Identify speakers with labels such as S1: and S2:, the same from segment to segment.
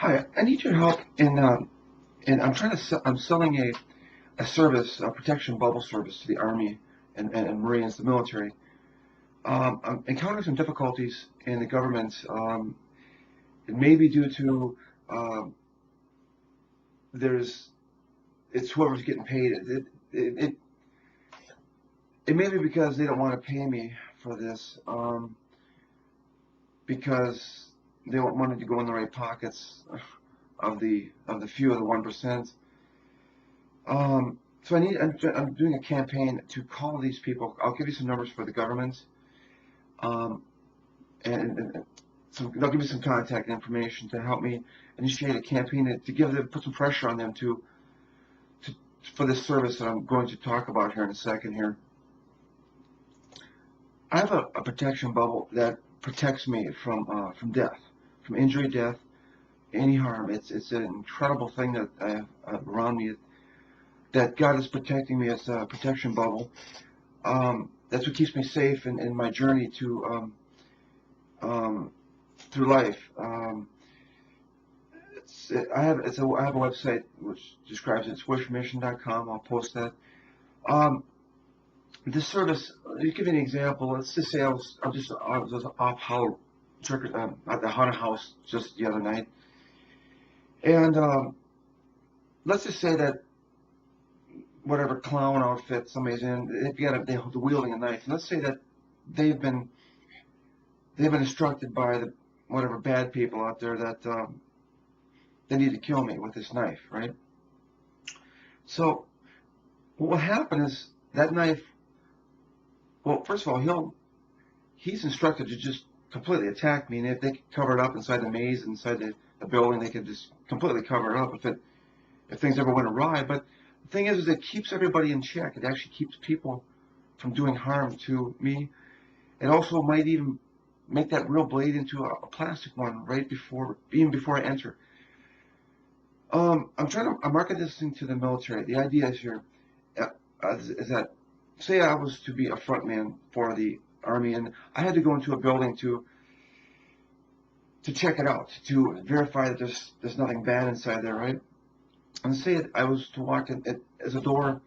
S1: Hi, I need your help in I'm trying to I'm selling a service, a protection bubble service to the Army and Marines, the military. I'm encountering some difficulties in the government. It may be due to um, there's it's whoever's getting paid. It may be because they don't want to pay me for this because they want money to go in the right pockets of the few of the 1%. So I'm doing a campaign to call these people. I'll give you some numbers for the government, um, and they'll give me some contact information to help me initiate a campaign to give them, put some pressure on them to for this service that I'm going to talk about here in a second here. I have a protection bubble that protects me from death, from injury, death, any harm. It's an incredible thing that I have around me, that God is protecting me. As a protection bubble. That's what keeps me safe in my journey um, through life. I have a website which describes it. It's wishmission.com. I'll post that. Um, this service. To give you an example, let's just say I was off at the haunted house just the other night, and let's just say that whatever clown outfit somebody's in, they're wielding a knife. And let's say that they've been they've been instructed by the whatever bad people out there that they need to kill me with this knife, right? So what will happen is that knife. Well, first of all, he's instructed to just completely attack me, and if they could cover it up inside the maze, inside the building, they could just completely cover it up if things ever went awry. But the thing is it keeps everybody in check. It actually keeps people from doing harm to me. It also might even make that real blade into a plastic one right even before I enter. I market this thing to the military. The idea is here is that, say I was to be a front man for the Army, and I had to go into a building to check it out, to verify that there's nothing bad inside there, right? And say I was to walk in as a door,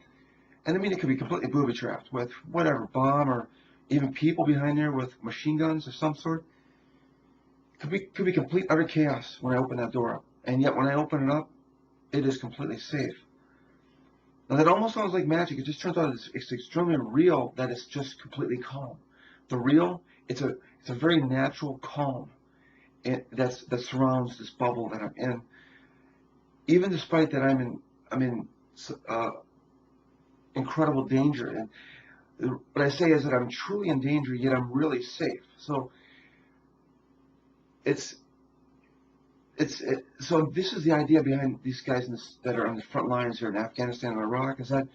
S1: and I mean it could be completely booby trapped with whatever bomb or even people behind there with machine guns of some sort. Could be complete utter chaos when I open that door up, and yet when I open it up, it is completely safe. Now that almost sounds like magic. It just turns out it's extremely real. That it's just completely calm. The real, it's a very natural calm that surrounds this bubble that I'm in. Even despite that I'm in uh, incredible danger. And what I say is that I'm truly in danger, yet I'm really safe. So it's so this is the idea behind these guys that are on the front lines here in Afghanistan and Iraq, is that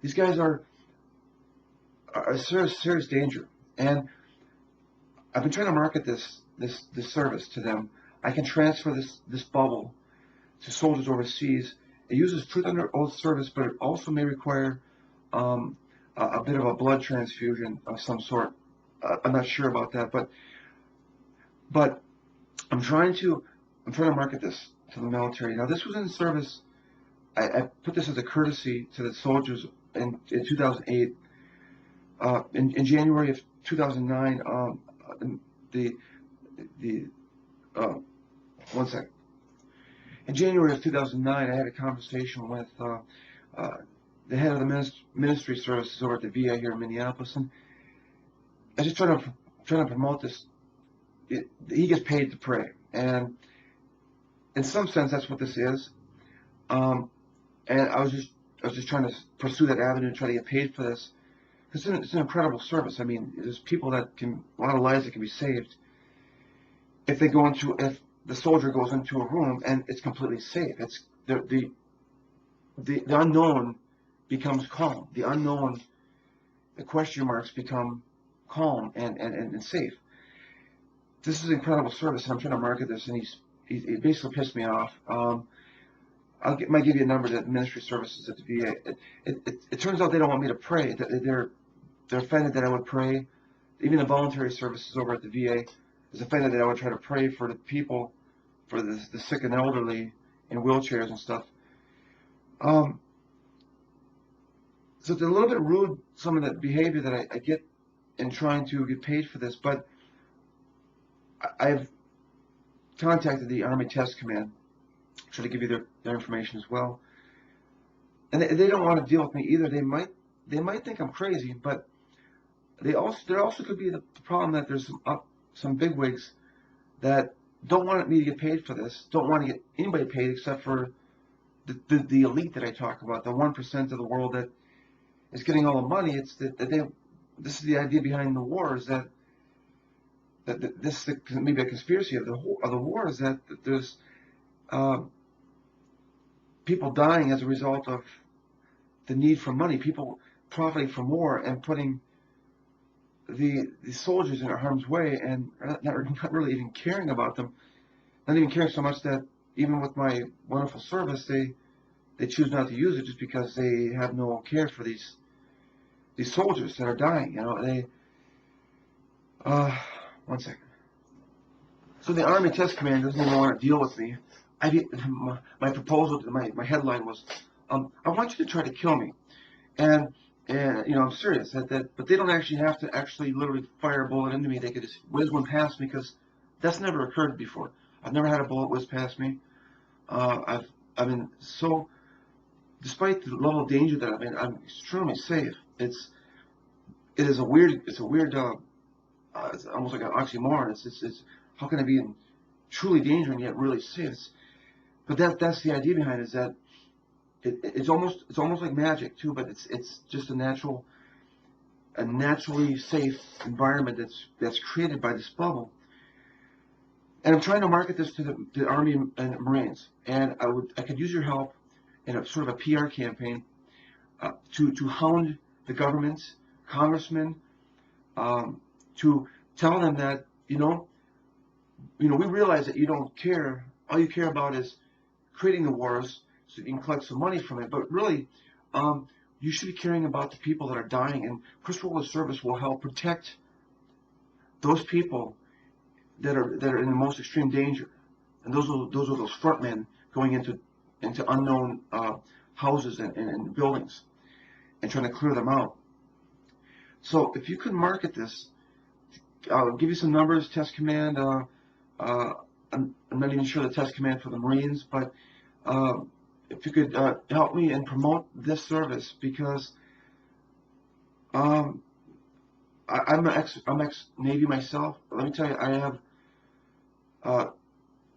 S1: these guys are a serious danger. And I've been trying to market this service to them. I can transfer this bubble to soldiers overseas. It uses truth under oath service, but it also may require um, a bit of a blood transfusion of some sort. I'm not sure about that, but I'm trying to market this to the military. Now, this was in service. I put this as a courtesy to the soldiers in 2008. In January of 2009, the the uh, one sec. In January of 2009, I had a conversation with the head of the ministry services over at the VA here in Minneapolis, and I was just trying to promote this. He gets paid to pray, and in some sense, that's what this is. Um, and I was just trying to pursue that avenue and try to get paid for this. It's an incredible service. I mean, there's people a lot of lives that can be saved if the soldier goes into a room and it's completely safe. It's the unknown becomes calm. The question marks become calm and safe. This is an incredible service. I'm trying to market this, and he basically pissed me off. Might give you a number to ministry services at the VA. It turns out they don't want me to pray. They're offended that I would pray. Even the voluntary services over at the VA is offended that I would try to pray for the people for the sick and elderly in wheelchairs and stuff. So it's a little bit rude, some of the behavior that I get in trying to get paid for this, but I've contacted the Army Test Command. Should I give you their information as well? And they don't want to deal with me either. They might think I'm crazy, but there also could be the problem that there's some bigwigs that don't want me to get paid for this, don't want to get anybody paid except for the elite that I talk about, the 1% of the world that is getting all the money. It's that this is the idea behind the war, is that this is maybe a conspiracy of the war, is that there's people dying as a result of the need for money, people profiting from war and putting the soldiers in harm's way, and not really even caring about them, not even caring so much that even with my wonderful service, they choose not to use it just because they have no care for these soldiers that are dying. One second. So the Army Test Command doesn't even want to deal with me. My proposal, my headline was, I want you to try to kill me, and I'm serious. But they don't actually have to literally fire a bullet into me. They could just whiz one past me, because that's never occurred before. I've never had a bullet whiz past me. I've been so, despite the level of danger that I'm in, I'm extremely safe. It is a weird. It's almost like an oxymoron. It's how can I be in truly danger and yet really safe? But that's the idea behind it, is that it's almost like magic too. But it's just a naturally safe environment that's created by this bubble. And I'm trying to market this to the Army and Marines, and I could use your help in a sort of a PR campaign to hound the government, congressmen, to tell them that we realize that you don't care. All you care about is creating the wars so you can collect some money from it. But really, you should be caring about the people that are dying. And First World Service will help protect those people that are in the most extreme danger. And those are those front men going into unknown houses and buildings and trying to clear them out. So if you could market this, I'll give you some numbers. Test Command. I'm not even sure the Test Command for the Marines, but if you could help me and promote this service, because I'm ex Navy myself. Let me tell you, I have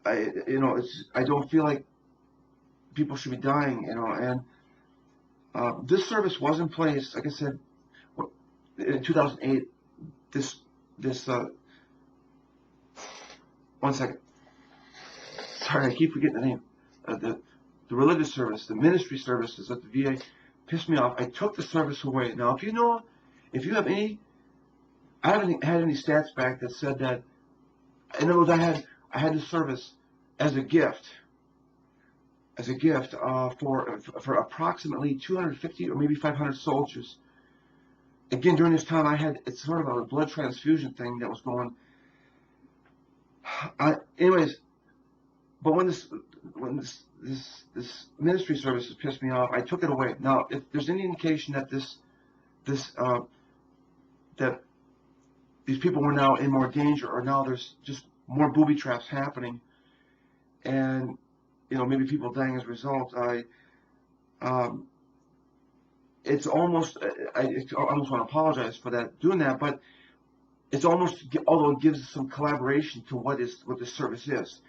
S1: I don't feel like people should be dying, and this service was in place, like I said, in 2008. This one second. Sorry, I keep forgetting the name. The religious service, the ministry services at the VA pissed me off. I took the service away. Now, if you have any, I haven't had any stats back that said that. In other words, I had the service as a gift for approximately 250 or maybe 500 soldiers. Again, during this time, it's sort of a blood transfusion thing that was going. Anyways, but when this ministry service has pissed me off, I took it away. Now, if there's any indication that that these people were now in more danger, or now there's just more booby traps happening, and maybe people dying as a result, it's almost, I almost want to apologize for doing that, but it's almost, although it gives some collaboration to what this service is.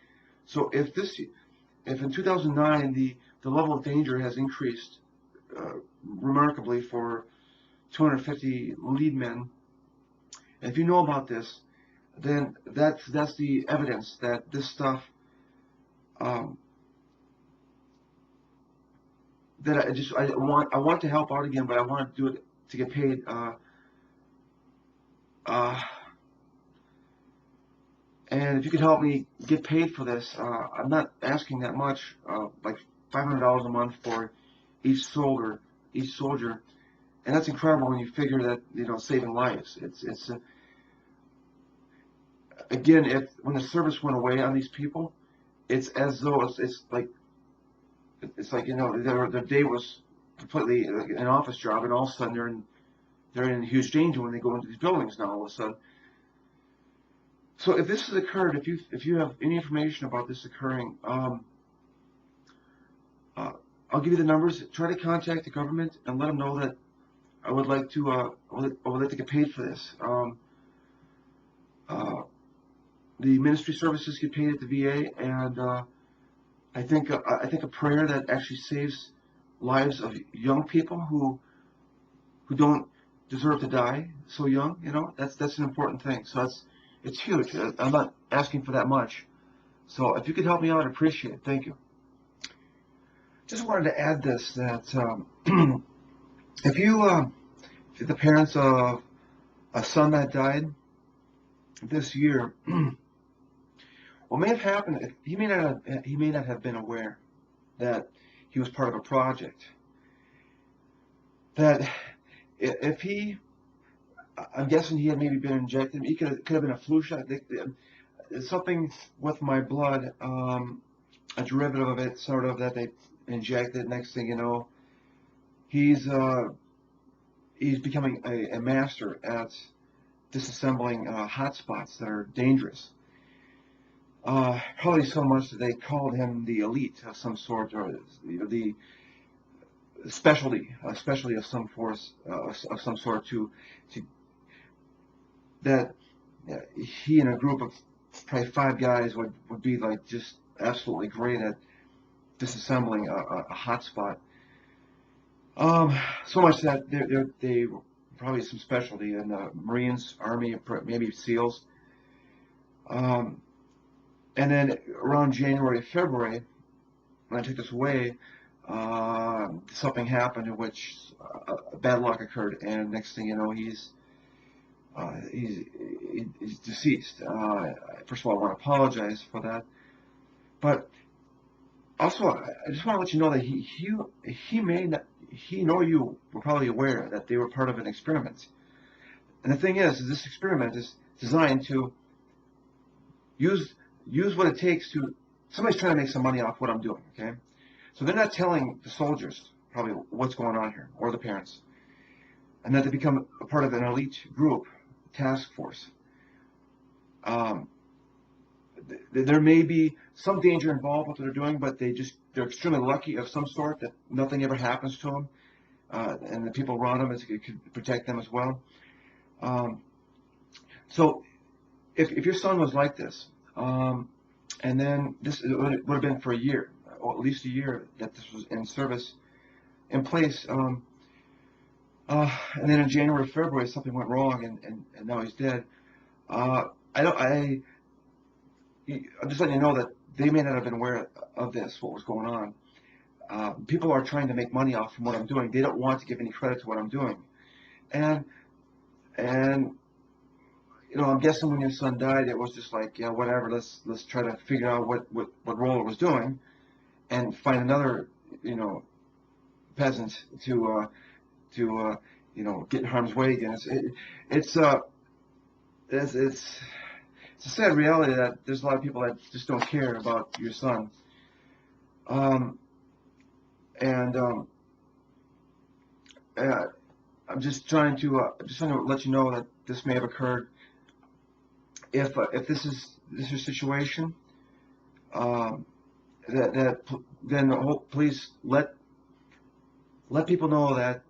S1: So if in 2009 the level of danger has increased remarkably for 250 lead men, and if you know about this, then that's the evidence that this stuff that I want to help out again, but I want to do it to get paid. And if you could help me get paid for this, I'm not asking that much, like $500 a month for each soldier, and that's incredible when you figure that saving lives. It's again, when the service went away on these people, it's as though it's like, you know, their day was completely like an office job, and all of a sudden they're in huge danger when they go into these buildings now all of a sudden. So if this has occurred, if you have any information about this occurring, uh, I'll give you the numbers. Try to contact the government and let them know that I would like to I would like to get paid for this. Uh, the ministry services get paid at the VA, and I think a prayer that actually saves lives of young people who don't deserve to die so young. You know, that's an important thing. So it's huge. I'm not asking for that much. So if you could help me out, I'd appreciate it. Thank you. Just wanted to add this that if if the parents of a son that died this year, what may have happened, he may not have been aware that he was part of a project. That if he, I'm guessing he had maybe been injected. He could have been a flu shot. Something with my blood, a derivative of it, sort of, that they injected. Next thing you know, he's becoming a master at disassembling hotspots that are dangerous. Probably so much that they called him the elite of some sort, or the specialty of some force of some sort, to that he and a group of probably 5 guys would be like just absolutely great at disassembling a hotspot. So much that they probably some specialty in the Marines, Army, maybe SEALs. And then around January, February, when I took this away, something happened in which bad luck occurred, and next thing you know, he's deceased. First of all, I want to apologize for that, but also I just want to let you know that he may not, he nor you were probably aware that they were part of an experiment. And the thing is this experiment is designed to use what it takes to, somebody's trying to make some money off what I'm doing, okay? So they're not telling the soldiers probably what's going on here, or the parents, and that they become a part of an elite group, task force. There may be some danger involved with what they're doing, but they're extremely lucky of some sort that nothing ever happens to them, and the people around them, it could protect them as well. So if your son was like this, and then this would have been for a year, or at least a year, that this was in service, in place, and then in January, February, something went wrong, and now he's dead. I'm just letting you know that they may not have been aware of this, what was going on. People are trying to make money off from what I'm doing. They don't want to give any credit to what I'm doing, and you know, I'm guessing when your son died, it was just like, yeah, whatever. Let's try to figure out what role it was doing, and find another, you know, peasant to you know, get in harm's way again. It's a sad reality that there's a lot of people that just don't care about your son. And I'm just trying to let you know that this may have occurred. If this is your situation, then please let people know that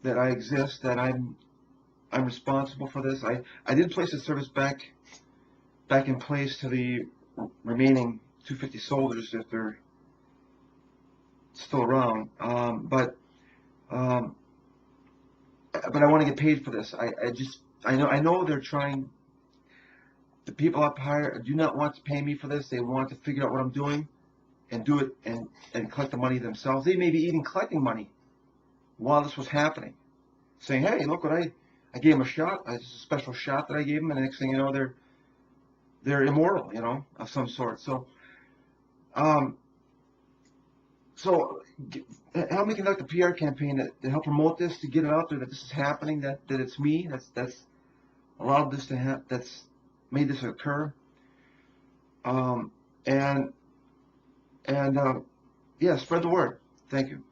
S1: I exist, that I'm responsible for this. I did place the service back in place to the remaining 250 soldiers if they're still around. But I want to get paid for this. I know they're trying. The people up higher do not want to pay me for this. They want to figure out what I'm doing and do it and collect the money themselves. They may be even collecting money while this was happening, saying, "Hey, look what I gave them a shot. It's a special shot that I gave them." And the next thing you know, they're immortal, you know, of some sort. So, help me conduct a PR campaign to help promote this, to get it out there that this is happening, that it's me that's allowed this to happen, that's made this occur. and yeah, spread the word. Thank you.